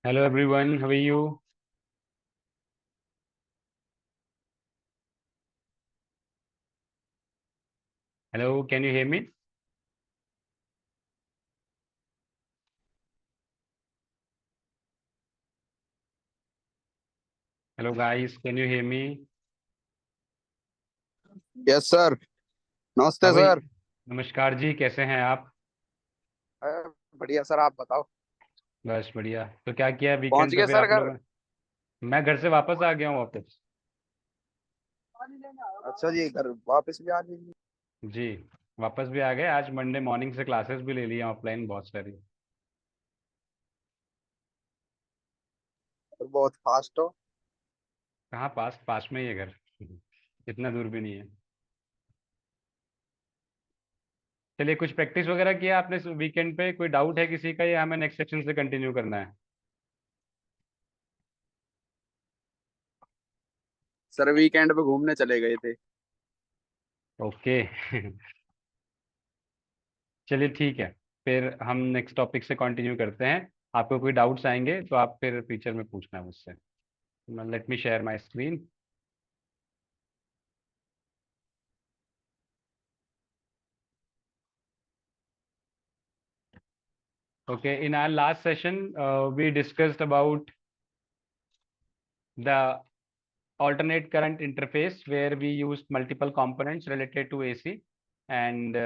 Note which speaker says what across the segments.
Speaker 1: Hello everyone, how are you? Hello, can you hear me? Hello guys, can you hear me?
Speaker 2: Yes sir. नमस्ते
Speaker 1: How are
Speaker 2: sir.
Speaker 1: you? नमस्कार जी, कैसे हैं आप?
Speaker 2: बढ़िया sir, आप बताओ।
Speaker 1: बस बढ़िया। तो क्या किया
Speaker 2: पहुंच
Speaker 1: वीकेंड पे
Speaker 2: गए
Speaker 1: फिर
Speaker 2: सर
Speaker 1: आप
Speaker 2: घर?
Speaker 1: लोगों ने? मैं घर से वापस आ गया हूँ वापस।
Speaker 2: अच्छा जी, घर वापस भी आ गए?
Speaker 1: जी, वापस भी आ गए। आज मंडे मॉर्निंग से क्लासेस भी ले ली ऑफलाइन बहुत सारी।
Speaker 2: और बहुत फास्ट हो।
Speaker 1: कहाँ पास पास में ही है घर। इतना दूर भी नहीं है। चलिए, कुछ प्रैक्टिस वगैरह किया आपने वीकेंड पे? कोई डाउट है किसी का या हमें नेक्स्ट सेक्शन से कंटिन्यू करना है?
Speaker 2: सर वीकेंड पे घूमने चले गए थे।
Speaker 1: ओके। चलिए ठीक है। फिर हम नेक्स्ट टॉपिक से कंटिन्यू करते हैं। आपको कोई डाउट्स आएंगे तो आप फिर फ्यूचर में पूछना मुझसे। Let me share my screen. Okay, in our last session, we discussed about the alternate current interface where we used multiple components related to AC, and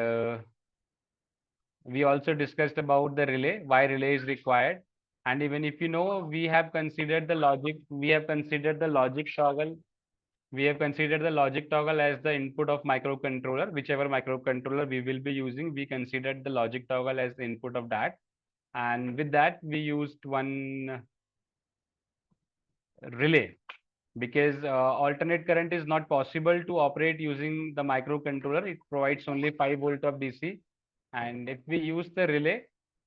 Speaker 1: we also discussed about the relay, why relay is required. And even if you know, we have considered the logic, we have considered the logic toggle. We have considered the logic toggle as the input of microcontroller. Whichever microcontroller we will be using, we considered the logic toggle as the input of that. And with that, we used one relay because alternate current is not possible to operate using the microcontroller. It provides only 5 volt of DC. And if we use the relay,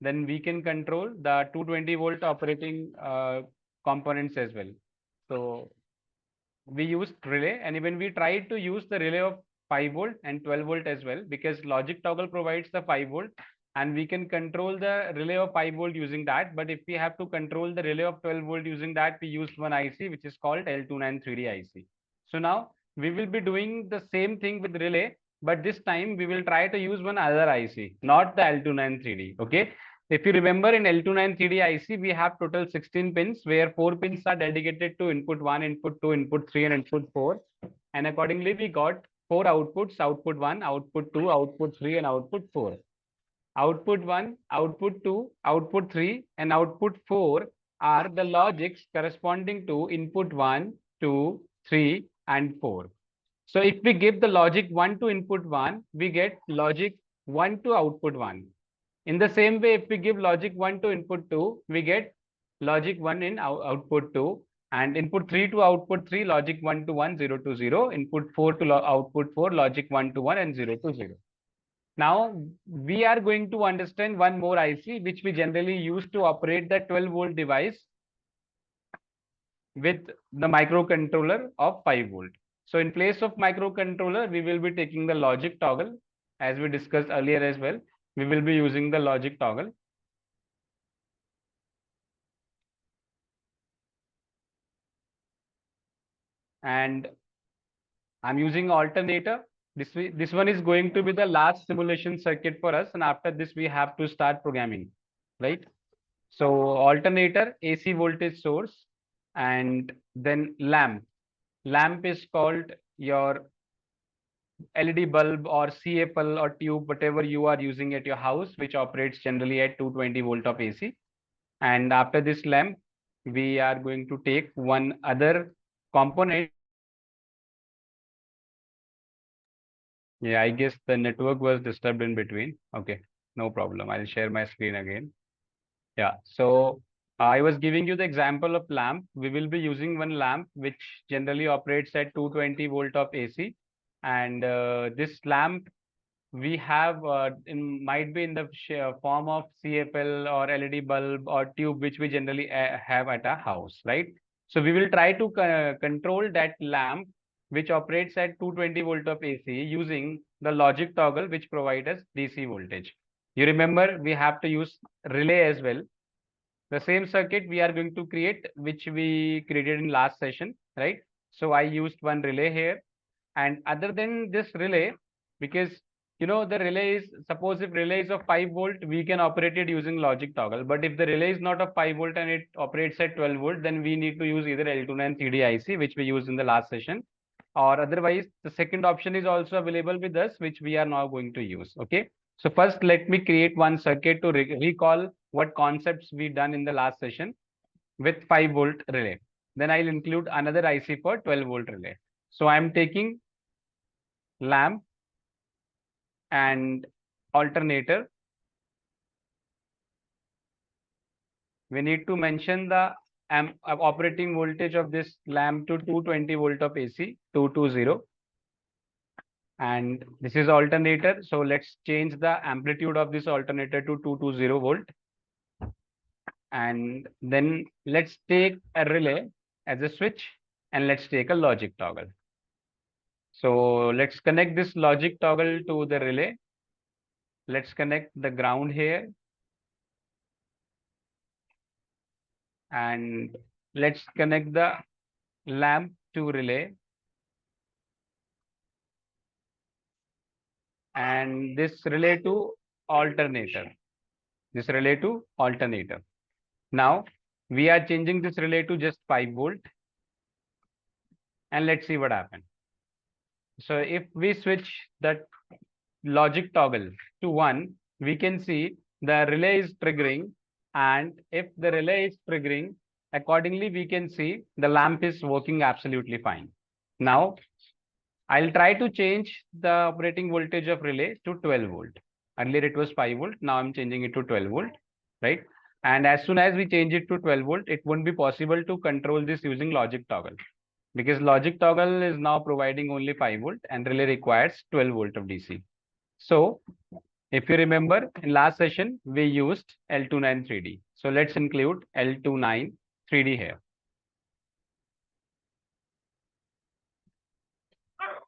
Speaker 1: then we can control the 220 volt operating components as well. So we used relay, and when we tried to use the relay of 5 volt and 12 volt as well, because logic toggle provides the 5 volt and we can control the relay of 5 volt using that. But if we have to control the relay of 12 volt using that, we used one IC which is called L293D IC. So now we will be doing the same thing with relay, but this time we will try to use one other IC, not the L293D. Okay. If you remember, in L293D IC, we have total 16 pins where 4 pins are dedicated to input 1, input 2, input 3, and input 4. And accordingly, we got 4 outputs: output 1, output 2, output 3, and output 4. Output 1, output 2, output 3, and output 4 are the logics corresponding to input 1, 2, 3, and 4. So if we give the logic 1 to input 1, we get logic 1 to output 1. In the same way, if we give logic 1 to input 2, we get logic 1 in output 2, and input 3 to output 3, logic 1 to 1, 0 to 0, input 4 to output 4, logic 1 to 1, and 0 to 0. Now, we are going to understand one more IC which we generally use to operate the 12 volt device with the microcontroller of 5 volt. So in place of microcontroller, we will be taking the logic toggle, as we discussed earlier as well. We will be using the logic toggle. And I'm using alternator. This one is going to be the last simulation circuit for us, and after this we have to start programming, right? So alternator, AC voltage source, and then lamp. Lamp is called your LED bulb or CFL or tube, whatever you are using at your house, which operates generally at 220 volt of AC. And after this lamp, we are going to take one other component. Yeah, I guess the network was disturbed in between. Okay, no problem. I'll share my screen again. Yeah, so I was giving you the example of lamp. We will be using one lamp which generally operates at 220 volt of AC. And this lamp we have in might be in the form of CFL or LED bulb or tube, which we generally have at our house, right? So we will try to control that lamp which operates at 220 volt of AC using the logic toggle which provides us DC voltage. You remember we have to use relay as well. The same circuit we are going to create, which we created in last session, right? So I used one relay here, and other than this relay, because the relay is, suppose if relay is of 5 volt, we can operate it using logic toggle. But if the relay is not of 5 volt and it operates at 12 volt, then we need to use either L29 3D IC, which we used in the last session, or otherwise the second option is also available with us, which we are now going to use. Okay. So first let me create one circuit to recall what concepts we done in the last session with 5 volt relay. Then I'll include another IC for 12 volt relay. So I'm taking lamp and alternator. We need to mention the operating voltage of this lamp to 220 volt of AC, 220. And this is alternator. So let's change the amplitude of this alternator to 220 volt. And then let's take a relay as a switch, and let's take a logic toggle. So let's connect this logic toggle to the relay. Let's connect the ground here, and let's connect the lamp to relay, and this relay to alternator. This relay to alternator. Now we are changing this relay to just 5 volt, and let's see what happens. So if we switch that logic toggle to 1, we can see the relay is triggering, and if the relay is triggering, accordingly we can see the lamp is working absolutely fine. Now I'll try to change the operating voltage of relay to 12 volt. Earlier it was 5 volt, now I'm changing it to 12 volt, right? And as soon as we change it to 12 volt, it won't be possible to control this using logic toggle, because logic toggle is now providing only 5 volt and relay requires 12 volt of DC. So if you remember in last session, we used L29 3D. So let's include L29 3D here.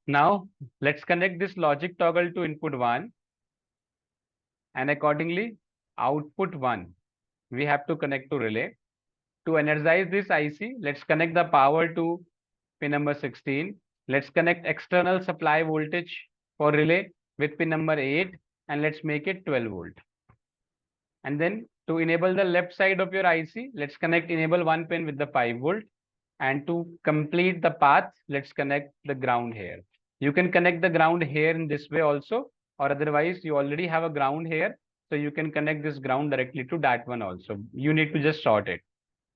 Speaker 1: Now let's connect this logic toggle to input 1, and accordingly output 1 we have to connect to relay. To energize this IC, let's connect the power to pin number 16. Let's connect external supply voltage for relay with pin number 8, and let's make it 12 volt. And then to enable the left side of your IC, let's connect enable 1 pin with the 5 volt. And to complete the path, let's connect the ground here. You can connect the ground here in this way also, or otherwise you already have a ground here, so you can connect this ground directly to that one also. You need to just sort it.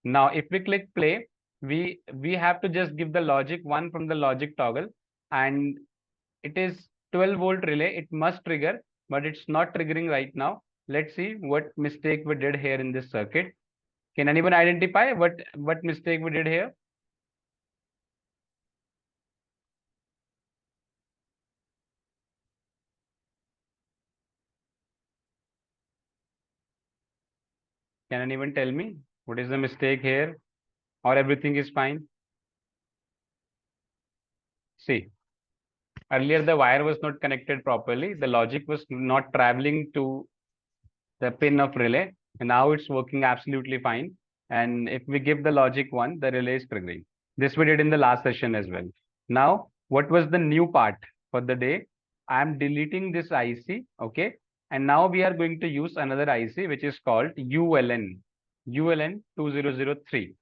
Speaker 1: Now if we click play, we have to just give the logic 1 from the logic toggle, and it is 12 volt relay. It must trigger, but it's not triggering right now. Let's see what mistake we did here in this circuit. Can anyone identify what mistake we did here? Can anyone tell me what is the mistake here, or everything is fine? See, earlier the wire was not connected properly. The logic was not traveling to the pin of relay, and now it's working absolutely fine. And if we give the logic 1, the relay is triggering. This we did in the last session as well. Now, what was the new part for the day? I'm deleting this IC, okay? And now we are going to use another IC, which is called ULN 2003.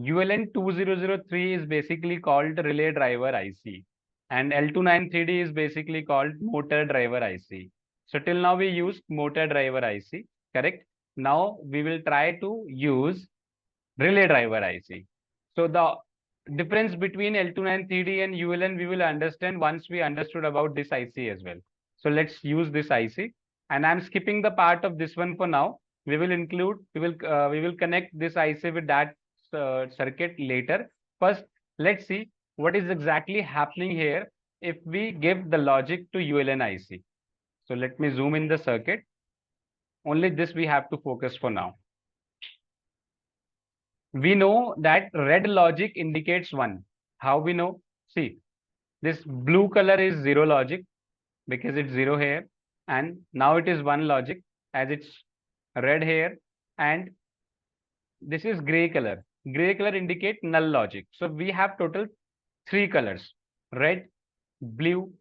Speaker 1: ULN 2003 is basically called relay driver IC, and L293D is basically called motor driver IC. So till now we used motor driver IC, correct? Now we will try to use relay driver IC. So the difference between L293D and ULN we will understand once we understood about this IC as well. So let's use this IC, and I'm skipping the part of this one for now. We will connect this IC with that circuit later. First, let's see what is exactly happening here if we give the logic to ULN IC. So let me zoom in the circuit. Only this we have to focus for now. We know that red logic indicates 1. How we know? See, this blue color is 0 logic because it's 0 here, and now it is 1 logic as it's red here, and this is gray color. Gray color indicate null logic. So we have total three colors: red, blue,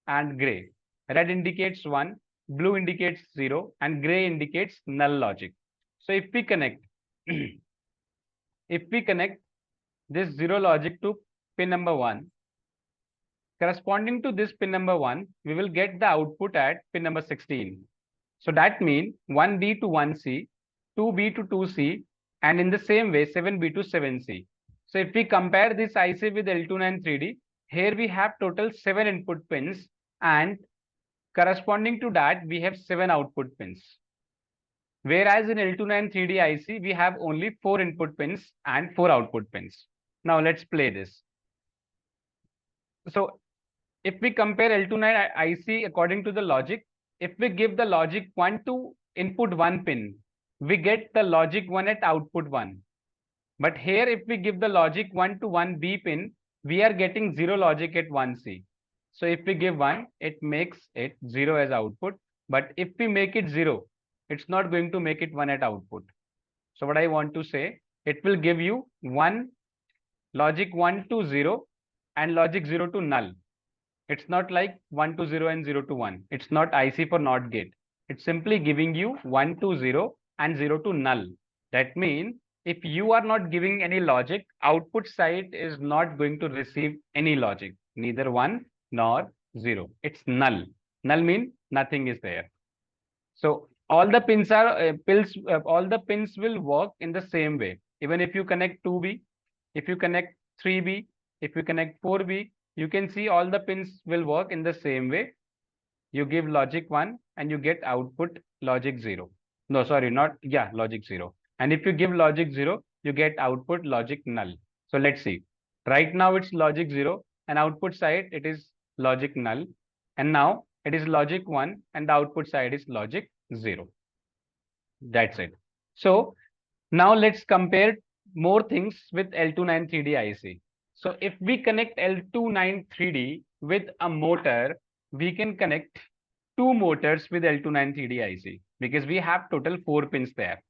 Speaker 1: and gray. Red indicates 1, blue indicates 0, and gray indicates null logic. So if we connect, if we connect this 0 logic to pin number 1, corresponding to this pin number 1, we will get the output at pin number 16. So that means 1B to 1C, 2B to 2C, and in the same way 7B to 7C. So if we compare this IC with L293D, here we have total 7 input pins, and corresponding to that we have 7 output pins. Whereas in L293D IC, we have only 4 input pins and 4 output pins. Now let's play this. So if we compare L29 IC according to the logic, if we give the logic 1 to input 1 pin, we get the logic 1 at output 1. But here, if we give the logic 1 to 1B pin, we are getting 0 logic at 1C. So if we give 1, it makes it 0 as output. But if we make it 0, it's not going to make it 1 at output. So what I want to say, it will give you 1, logic 1 to 0, and logic 0 to null. It's not like 1 to 0 and 0 to 1. It's not IC for NOT gate. It's simply giving you 1 to 0 and 0 to null. That means if you are not giving any logic, output side is not going to receive any logic, neither 1 nor 0. It's null. Null means nothing is there. So all the pins are all the pins will work in the same way. Even if you connect 2B, if you connect 3B, if you connect 4B, you can see all the pins will work in the same way. You give logic 1 and you get output logic 0. No, sorry, not, yeah, logic 0. And if you give logic 0, you get output logic null. So let's see. Right now it's logic 0 and output side it is logic null. And now it is logic 1 and the output side is logic 0. That's it. So now let's compare more things with L293D IC. So if we connect L293D with a motor, we can connect two motors with L293D IC because we have total 4 pins there.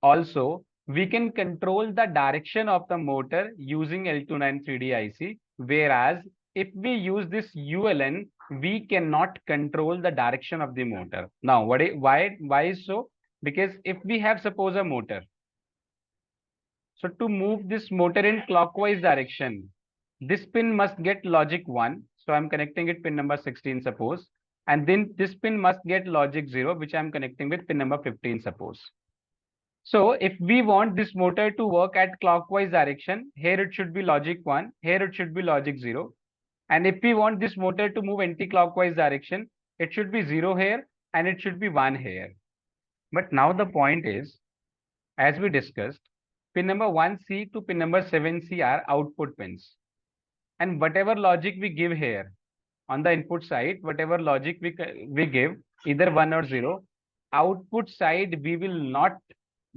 Speaker 1: Also, we can control the direction of the motor using L293D IC, whereas if we use this ULN, we cannot control the direction of the motor. Now, why is so? Because if we have suppose a motor, so to move this motor in clockwise direction, this pin must get logic 1. So I'm connecting it pin number 16 suppose. And then this pin must get logic 0, which I'm connecting with pin number 15 suppose. So if we want this motor to work at clockwise direction, here it should be logic 1, here it should be logic 0. And if we want this motor to move anti-clockwise direction, it should be 0 here and it should be 1 here. But now the point is, as we discussed, pin number 1C to pin number 7C are output pins. And whatever logic we give here on the input side, whatever logic we give, either 1 or 0, output side we will not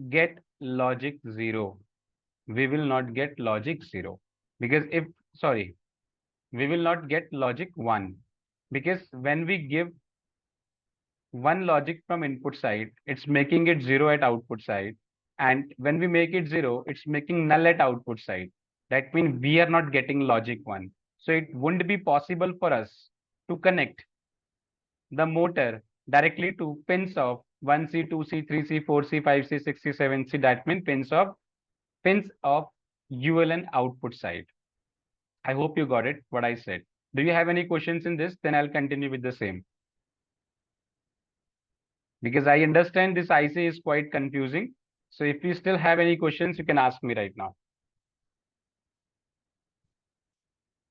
Speaker 1: get logic 0. We will not get logic 0. Because if, sorry, we will not get logic 1. Because when we give one logic from input side, it's making it 0 at output side. And when we make it 0, it's making null at output side. That means we are not getting logic 1. So it wouldn't be possible for us to connect the motor directly to pins of 1C, 2C, 3C, 4C, 5C, 6C, 7C. That means pins of ULN output side. I hope you got it, what I said. Do you have any questions in this? Then I'll continue with the same. Because I understand this IC is quite confusing. So if you still have any questions, you can ask me right now.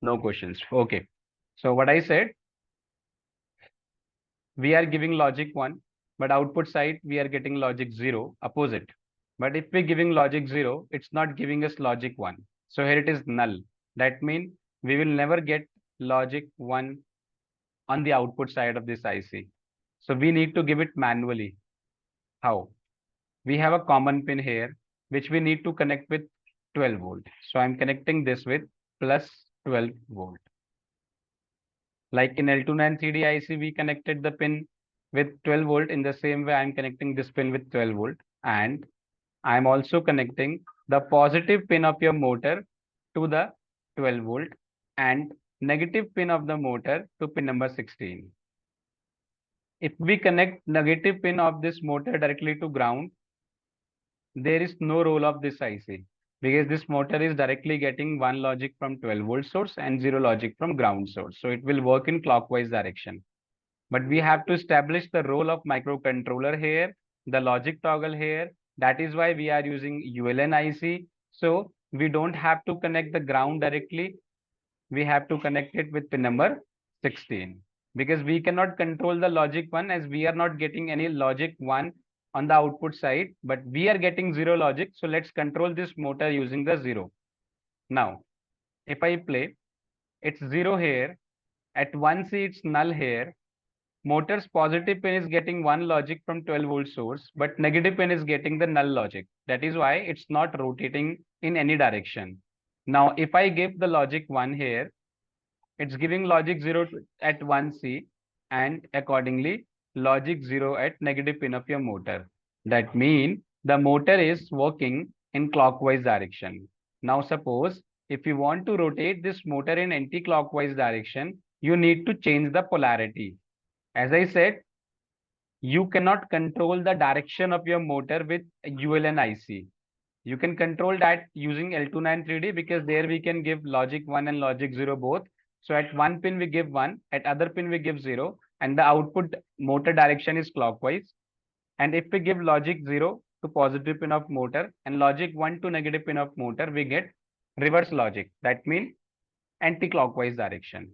Speaker 1: No questions. Okay. So what I said, we are giving logic 1, but output side, we are getting logic 0, opposite. But if we're giving logic 0, it's not giving us logic 1. So here it is null. That means we will never get logic 1 on the output side of this IC. So we need to give it manually. How? We have a common pin here, which we need to connect with 12 volt. So I'm connecting this with plus 12 volt. Like in L293D IC, we connected the pin with 12 volt. In the same way, I'm connecting this pin with 12 volt. And I am also connecting the positive pin of your motor to the 12 volt and negative pin of the motor to pin number 16. If we connect negative pin of this motor directly to ground, there is no role of this IC because this motor is directly getting one logic from 12 volt source and zero logic from ground source. So it will work in clockwise direction. But we have to establish the role of microcontroller here, the logic toggle here. That is why we are using ULN IC. So we don't have to connect the ground directly. We have to connect it with pin number 16 because we cannot control the logic 1 as we are not getting any logic 1 on the output side, but we are getting zero logic. So let's control this motor using the zero. Now, if I play, it's zero here. At 1C, it's null here. Motor's positive pin is getting one logic from 12 volt source, but negative pin is getting the null logic. That is why it's not rotating in any direction. Now, if I give the logic 1 here, it's giving logic 0 at 1C and accordingly logic 0 at negative pin of your motor. That means the motor is working in clockwise direction. Now suppose if you want to rotate this motor in anti-clockwise direction, you need to change the polarity. As I said, you cannot control the direction of your motor with ULN IC. You can control that using L293D because there we can give logic 1 and logic 0 both. So at one pin we give 1, at other pin we give 0, and the output motor direction is clockwise. And if we give logic 0 to positive pin of motor and logic 1 to negative pin of motor, we get reverse logic. That means anti-clockwise direction.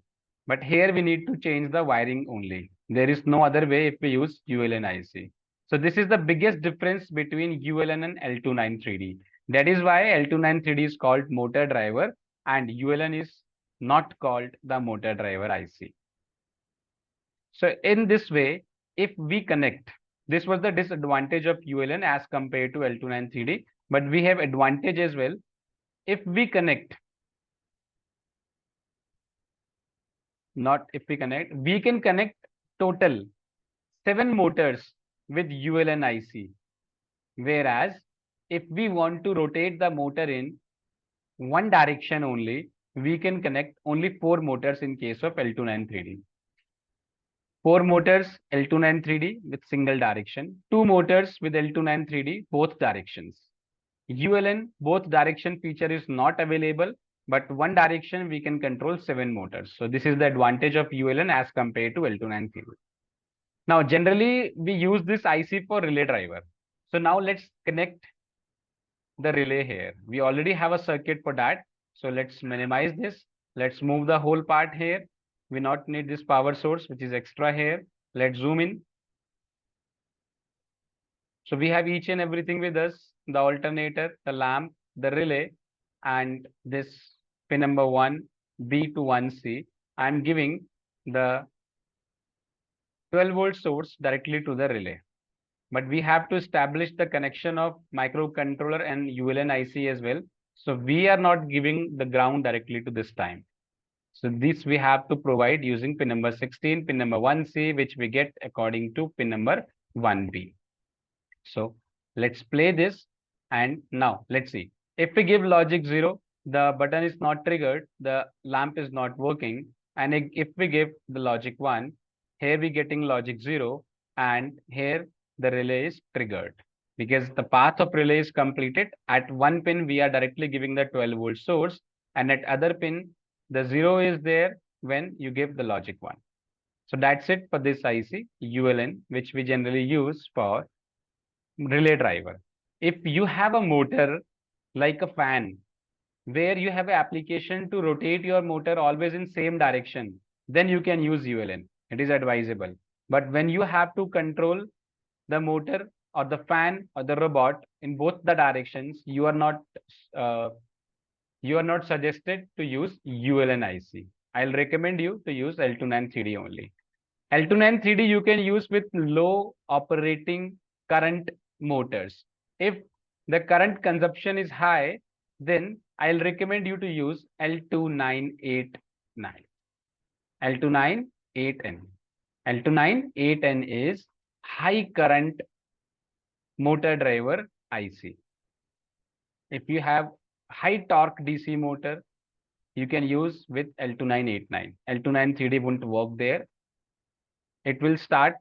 Speaker 1: But here we need to change the wiring only. There is no other way if we use ULN IC. So this is the biggest difference between ULN and L293D. That is why L293D is called motor driver and ULN is not called the motor driver IC. So in this way, if we connect, this was the disadvantage of ULN as compared to L293D, but we have advantage as well. If we connect, not if we connect, we can connect total 7 motors with ULN IC. Whereas if we want to rotate the motor in one direction only, we can connect only 4 motors in case of L293D. 4 motors L293D with single direction, 2 motors with L293D both directions. ULN both direction feature is not available, but one direction we can control 7 motors. So this is the advantage of ULN as compared to L293D. Now generally we use this IC for relay driver. So now let's connect the relay here. We already have a circuit for that. So let's minimize this. Let's move the whole part here. We not need this power source, which is extra here. Let's zoom in. So we have each and everything with us, the alternator, the lamp, the relay, and this pin number 1, B to 1C. I'm giving the 12 volt source directly to the relay. But we have to establish the connection of microcontroller and ULN IC as well. So we are not giving the ground directly to this time. So this we have to provide using pin number 16, pin number 1C, which we get according to pin number 1B. So let's play this. And now let's see. If we give logic 0, the button is not triggered, the lamp is not working. And if we give the logic 1, here we getting logic 0, and here the relay is triggered because the path of relay is completed. At one pin, we are directly giving the 12 volt source, and at other pin, the 0 is there when you give the logic 1. So that's it for this IC ULN, which we generally use for relay driver. If you have a motor like a fan, where you have an application to rotate your motor always in same direction, then you can use ULN. It is advisable. But when you have to control the motor or the fan or the robot in both the directions, uh, you are not suggested to use ULN IC. I'll recommend you to use L293D only. L293D you can use with low operating current motors. If the current consumption is high, then I'll recommend you to use L2989. L298N. L298N is high current motor driver IC. If you have high torque DC motor, you can use with L2989. L293D won't work there. It will start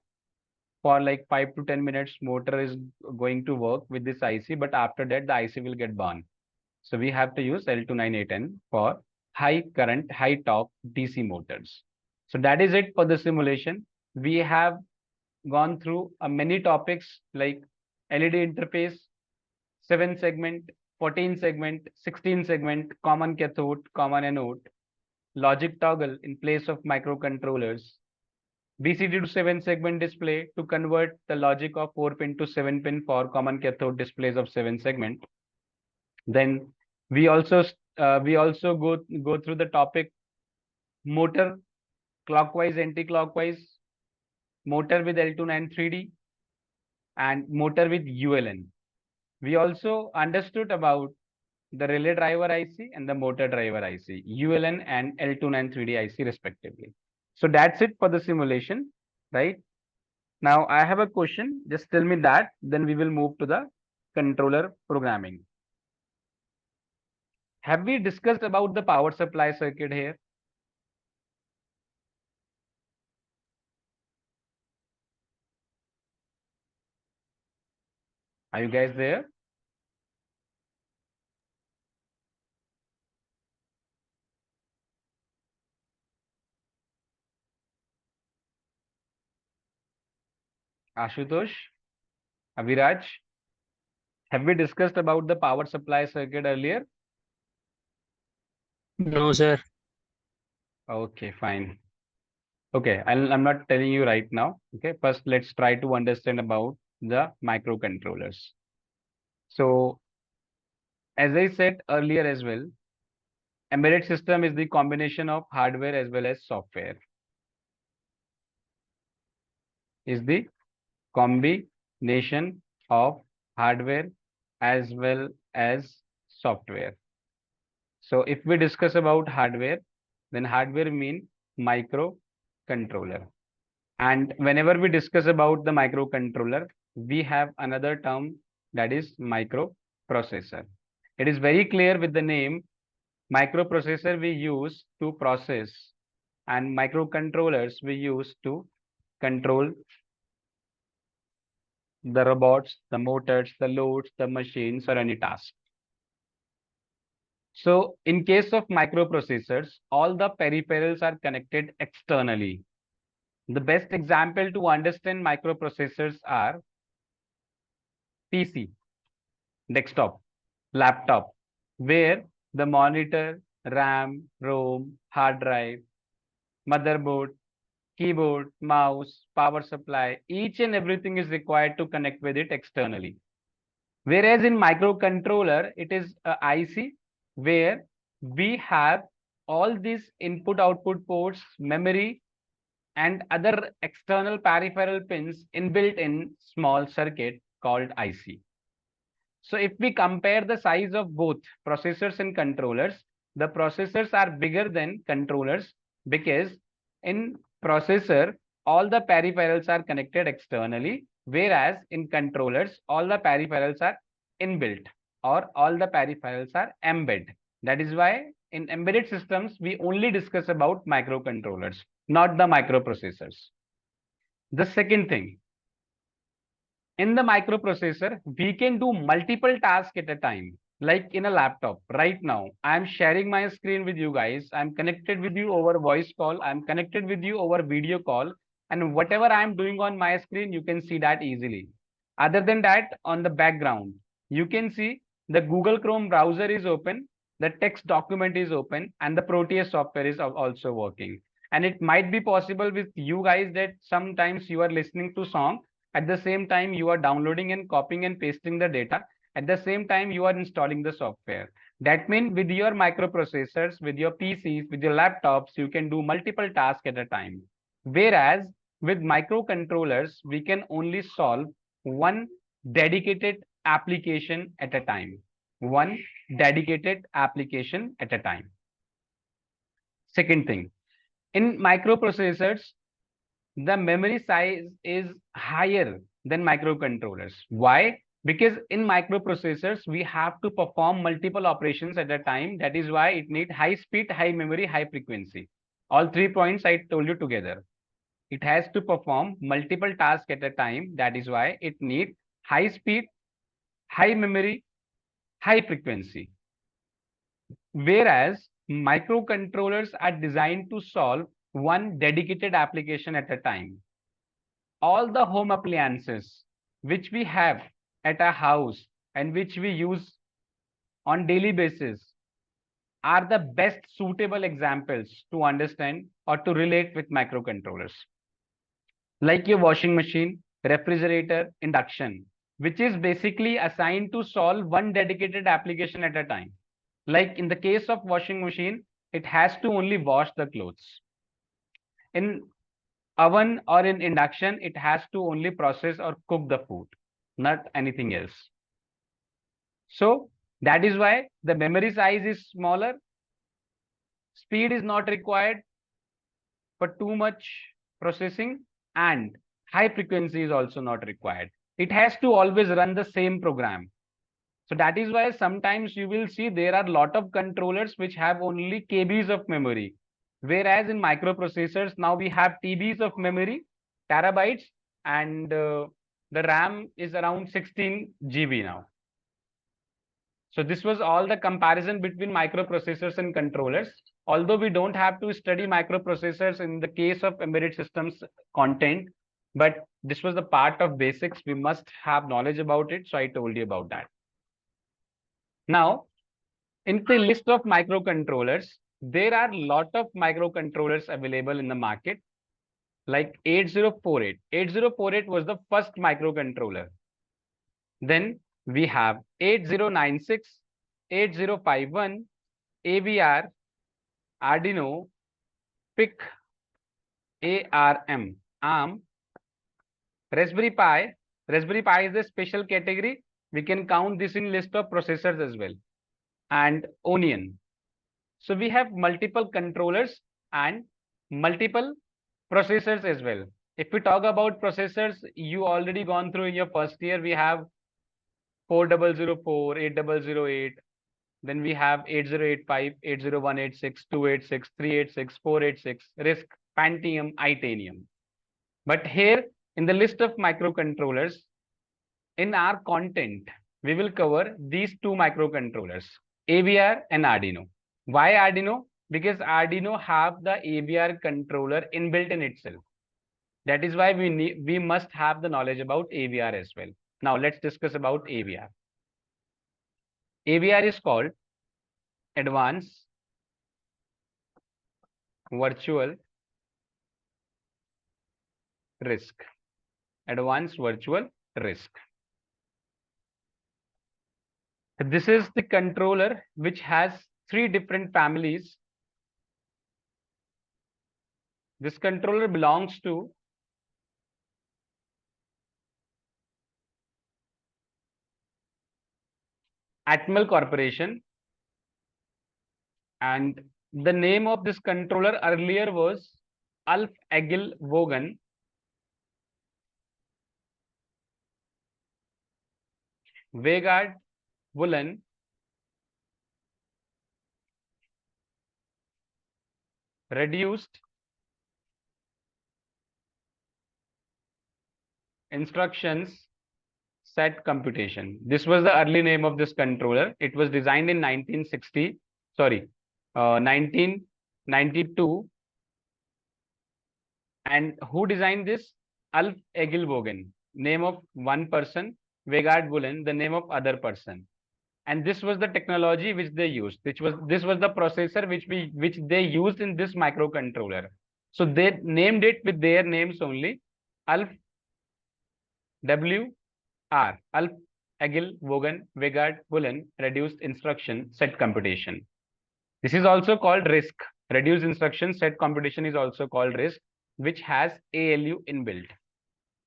Speaker 1: for like 5 to 10 minutes. Motor is going to work with this IC, but after that, the IC will get burned. So we have to use L298N for high current, high torque DC motors. So that is it for the simulation. We have gone through many topics like LED interface, 7 segment, 14 segment, 16 segment, common cathode, common anode, logic toggle in place of microcontrollers, BCD to 7 segment display to convert the logic of 4 pin to 7 pin for common cathode displays of 7 segment. Then we also go through the topic motor clockwise, anti-clockwise, motor with L293D, and motor with ULN. We also understood about the relay driver IC and the motor driver IC, ULN and L293D IC respectively. So that's it for the simulation, right? Now I have a question. Just tell me that, then we will move to the controller programming. Have we discussed about the power supply circuit here? Are you guys there? Ashutosh, Aviraj, have we discussed about the power supply circuit earlier?
Speaker 3: No, sir.
Speaker 1: Okay, fine. Okay, I'm not telling you right now. Okay, first let's try to understand about the microcontrollers. So, as I said earlier as well, embedded system is the combination of hardware as well as software. Is the combination of hardware as well as software. So if we discuss about hardware, then hardware mean microcontroller. And whenever we discuss about the microcontroller, we have another term that is microprocessor. It is very clear with the name microprocessor we use to process, and microcontrollers we use to control the robots, the motors, the loads, the machines, or any task. So in case of microprocessors, all the peripherals are connected externally. The best example to understand microprocessors are PC, desktop, laptop, where the monitor, RAM, ROM, hard drive, motherboard, keyboard, mouse, power supply, each and everything is required to connect with it externally. Whereas in microcontroller, it is a IC where we have all these input output ports, memory, and other external peripheral pins inbuilt in small circuit called IC. So if we compare the size of both processors and controllers, the processors are bigger than controllers because in processor, all the peripherals are connected externally, whereas in controllers, all the peripherals are inbuilt or all the peripherals are embedded. That is why in embedded systems, we only discuss about microcontrollers, not the microprocessors. The second thing, in the microprocessor, we can do multiple tasks at a time. Like in a laptop, right now, I'm sharing my screen with you guys. I'm connected with you over voice call. I'm connected with you over video call. And whatever I'm doing on my screen, you can see that easily. Other than that, on the background, you can see the Google Chrome browser is open, the text document is open, and the Proteus software is also working. And it might be possible with you guys that sometimes you are listening to song at the same time, you are downloading and copying and pasting the data. At the same time, you are installing the software. That means with your microprocessors, with your PCs, with your laptops, you can do multiple tasks at a time. Whereas with microcontrollers, we can only solve one dedicated application at a time. One dedicated application at a time. Second thing, in microprocessors, the memory size is higher than microcontrollers. Why? Because in microprocessors, we have to perform multiple operations at a time. That is why it needs high speed, high memory, high frequency. All 3 points I told you together. It has to perform multiple tasks at a time. That is why it needs high speed, high memory, high frequency. Whereas microcontrollers are designed to solve one dedicated application at a time. All the home appliances which we have at our house and which we use on daily basis are the best suitable examples to understand or to relate with microcontrollers, like your washing machine, refrigerator, induction, which is basically assigned to solve one dedicated application at a time. Like in the case of washing machine, it has to only wash the clothes. In oven or in induction, it has to only process or cook the food, not anything else. So that is why the memory size is smaller, speed is not required for too much processing, and high frequency is also not required. It has to always run the same program. So that is why sometimes you will see there are a lot of controllers which have only KBs of memory. Whereas in microprocessors, now we have TBs of memory, terabytes, and the RAM is around 16 GB now. So this was all the comparison between microprocessors and controllers. Although we don't have to study microprocessors in the case of embedded systems content, but this was the part of basics. We must have knowledge about it. So I told you about that. Now, in the list of microcontrollers, there are a lot of microcontrollers available in the market, like 8048. 8048 was the first microcontroller. Then we have 8096, 8051, AVR, Arduino, PIC, ARM, ARM, Raspberry Pi. Raspberry Pi is a special category. We can count this in list of processors as well. And Onion. So we have multiple controllers and multiple processors as well. If we talk about processors, you already gone through in your first year. We have 4004, 8008. Then we have 8085, 80186, 286, 386, 486, RISC, Pentium, Itanium. But here in the list of microcontrollers, in our content, we will cover these two microcontrollers, AVR and Arduino. Why Arduino? Because Arduino have the AVR controller inbuilt in itself. That is why we must have the knowledge about AVR as well. Now let's discuss about AVR. AVR is called Advanced Virtual RISC. Advanced Virtual RISC. This is the controller which has three different families. This controller belongs to Atmel Corporation, and the name of this controller earlier was Alf Egil Vogan. Vegard Woolen, reduced instructions set computation. This was the early name of this controller. It was designed in 1960, sorry, 1992. And who designed this? Alf Egilvogen, name of one person, Vegard Woolen, the name of other person. And this was the technology which they used. This was the processor which they used in this microcontroller. So they named it with their names only, Alf WR, Alf Egil Vogan Vegard Woolen reduced instruction set computation. This is also called RISC. Reduced instruction set computation is also called RISC, which has ALU inbuilt.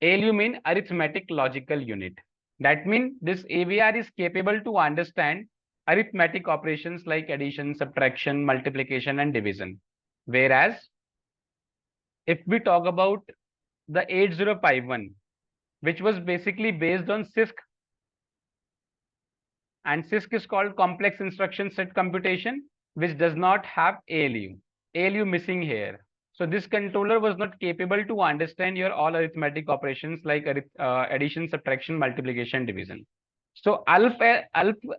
Speaker 1: ALU mean arithmetic logical unit. That means this AVR is capable to understand arithmetic operations like addition, subtraction, multiplication, and division. Whereas, if we talk about the 8051, which was basically based on CISC and CISC is called complex instruction set computation, which does not have ALU. ALU missing here. So this controller was not capable to understand your all arithmetic operations like addition, subtraction, multiplication, division. So Alf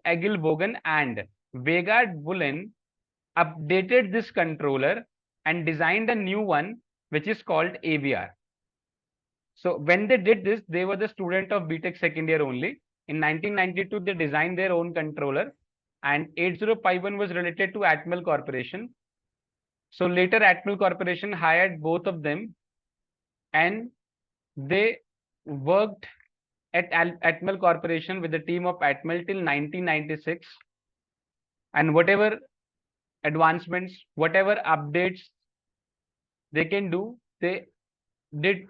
Speaker 1: Egil-Bogen and Vegard-Bullen updated this controller and designed a new one, which is called AVR. So when they did this, they were the student of BTech second year only. In 1992, they designed their own controller, and 8051 was related to Atmel Corporation. So later, Atmel Corporation hired both of them, and they worked at Atmel Corporation with the team of Atmel till 1996. And whatever advancements, whatever updates they can do, they did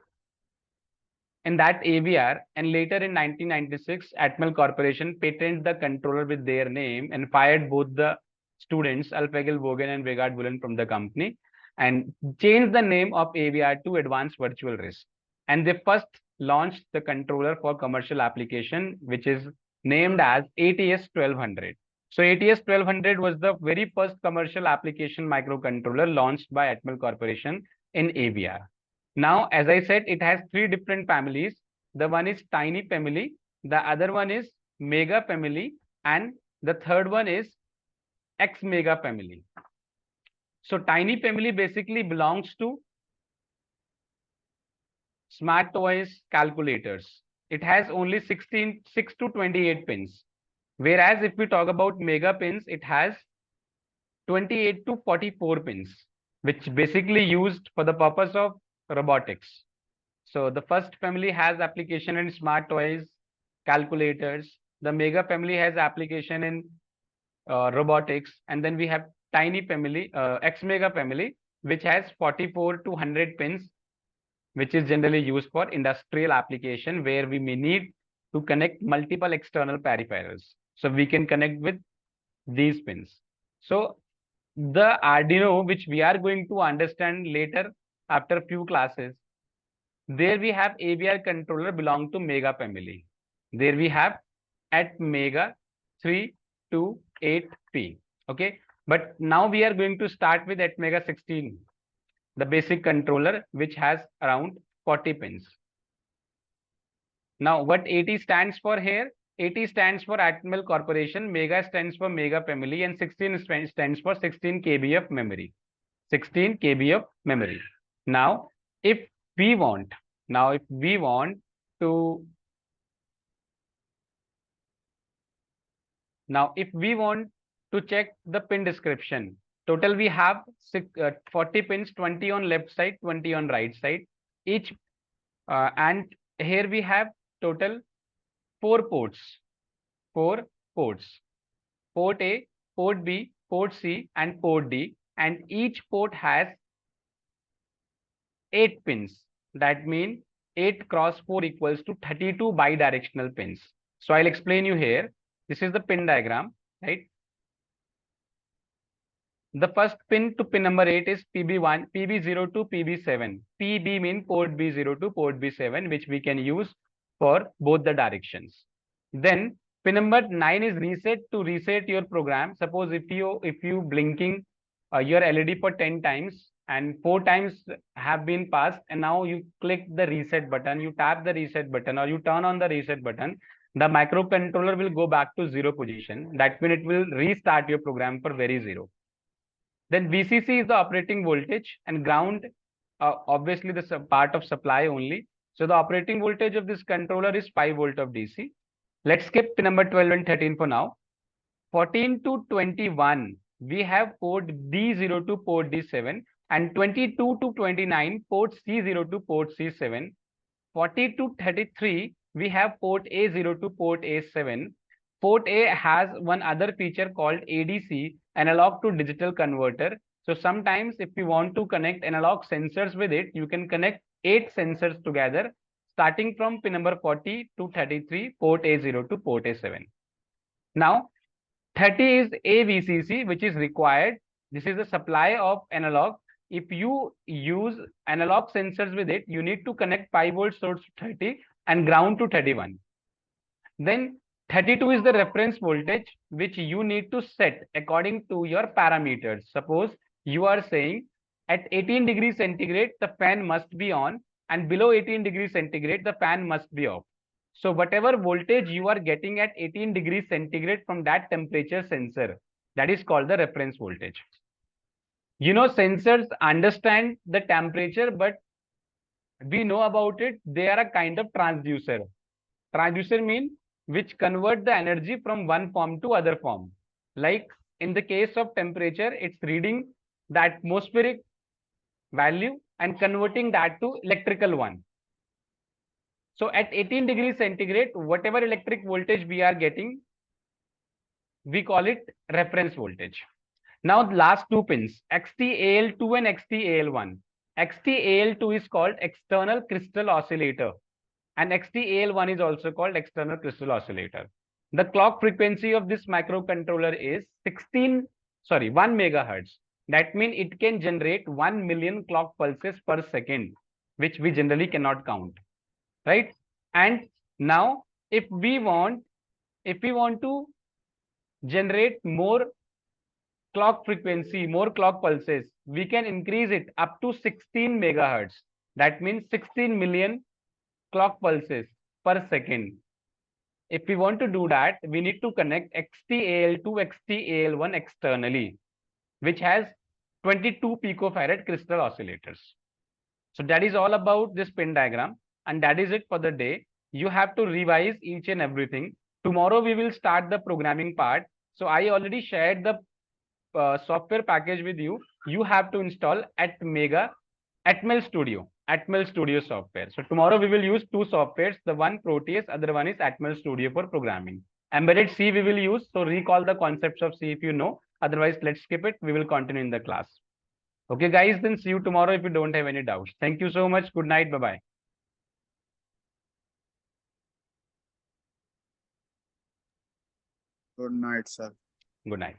Speaker 1: in that AVR, and later in 1996, Atmel Corporation patented the controller with their name and fired both the students, Alpegel Bogen and Vegard Bullen, from the company and changed the name of AVR to Advanced Virtual RISC. And they first launched the controller for commercial application, which is named as ATS 1200. So ATS 1200 was the very first commercial application microcontroller launched by Atmel Corporation in AVR. Now, as I said, it has three different families. The one is tiny family, the other one is mega family, and the third one is X mega family. So tiny family basically belongs to smart toys calculators. It has only 6 to 28 pins. Whereas if we talk about mega pins, it has 28 to 44 pins, which basically used for the purpose of robotics. So the first family has application in smart toys, calculators. The mega family has application in robotics, and then we have tiny family, X mega family, which has 44 to 100 pins, which is generally used for industrial application where we may need to connect multiple external peripherals. So we can connect with these pins. So the Arduino, which we are going to understand later after few classes, there we have AVR controller belong to mega family. There we have at mega 328P. Okay. But now we are going to start with at mega 16, the basic controller, which has around 40 pins. Now, what AT stands for here? AT stands for Atmel Corporation, mega stands for mega family, and 16 stands for 16 KB of memory. 16 KB of memory. Now, if we want, to check the pin description, total we have 40 pins, 20 on left side, 20 on right side each, and here we have total 4 ports. Port A, port B, port C, and port D, and each port has 8 pins. That means 8 cross 4 equals to 32 bidirectional pins. So I'll explain you here. This is the pin diagram, right? The first pin to pin number 8 is PB1, PB0 to PB7. PB means port B0 to port B7, which we can use for both the directions. Then pin number 9 is reset, to reset your program. Suppose if you blinking your LED for 10 times and 4 times have been passed, and now you click the reset button, you tap the reset button, or you turn on the reset button, the microcontroller will go back to 0 position. That means it will restart your program for very 0. Then VCC is the operating voltage, and ground obviously the part of supply only. So the operating voltage of this controller is 5 volt of DC. Let's skip pin number 12 and 13 for now. 14 to 21, we have port D0 to port D7, and 22 to 29, port C0 to port C7. 40 to 33, we have port A0 to port A7. Port A has one other feature called ADC, analog to digital converter. So sometimes if you want to connect analog sensors with it, you can connect 8 sensors together, starting from pin number 40 to 33, port A0 to port A7. Now, 30 is AVCC, which is required. This is the supply of analog. If you use analog sensors with it, you need to connect 5 volt source to 30 and ground to 31. Then 32 is the reference voltage which you need to set according to your parameters. Suppose you are saying at 18 degrees centigrade, the fan must be on, and below 18 degrees centigrade, the fan must be off. So whatever voltage you are getting at 18 degrees centigrade from that temperature sensor, that is called the reference voltage. You know, sensors understand the temperature, but we know about it. They are a kind of transducer. Transducer mean which convert the energy from one form to other form. Like in the case of temperature, it's reading the atmospheric value and converting that to electrical one. So at 18 degrees centigrade, whatever electric voltage we are getting, we call it reference voltage. Now last two pins, XTAL2 and XTAL1. XTAL2 is called external crystal oscillator, and XTAL1 is also called external crystal oscillator. The clock frequency of this microcontroller is 1 megahertz. That means it can generate 1 million clock pulses per second, which we generally cannot count, right? And now if we want to generate more clock frequency, more clock pulses, we can increase it up to 16 megahertz. That means 16 million clock pulses per second. If we want to do that, we need to connect XTAL to XTAL1 externally, which has 22 picofarad crystal oscillators. So that is all about this pin diagram, and that is it for the day. You have to revise each and everything. Tomorrow we will start the programming part. So I already shared the software package with you. You have to install Atmel Studio software. So tomorrow we will use two softwares, the one Proteus, other one is Atmel Studio for programming. Embedded C we will use, so recall the concepts of C if you know, otherwise let's skip it, we will continue in the class. Okay guys, then see you tomorrow if you don't have any doubts. Thank you so much, good night, bye-bye.
Speaker 2: Good night, sir.
Speaker 1: Good night.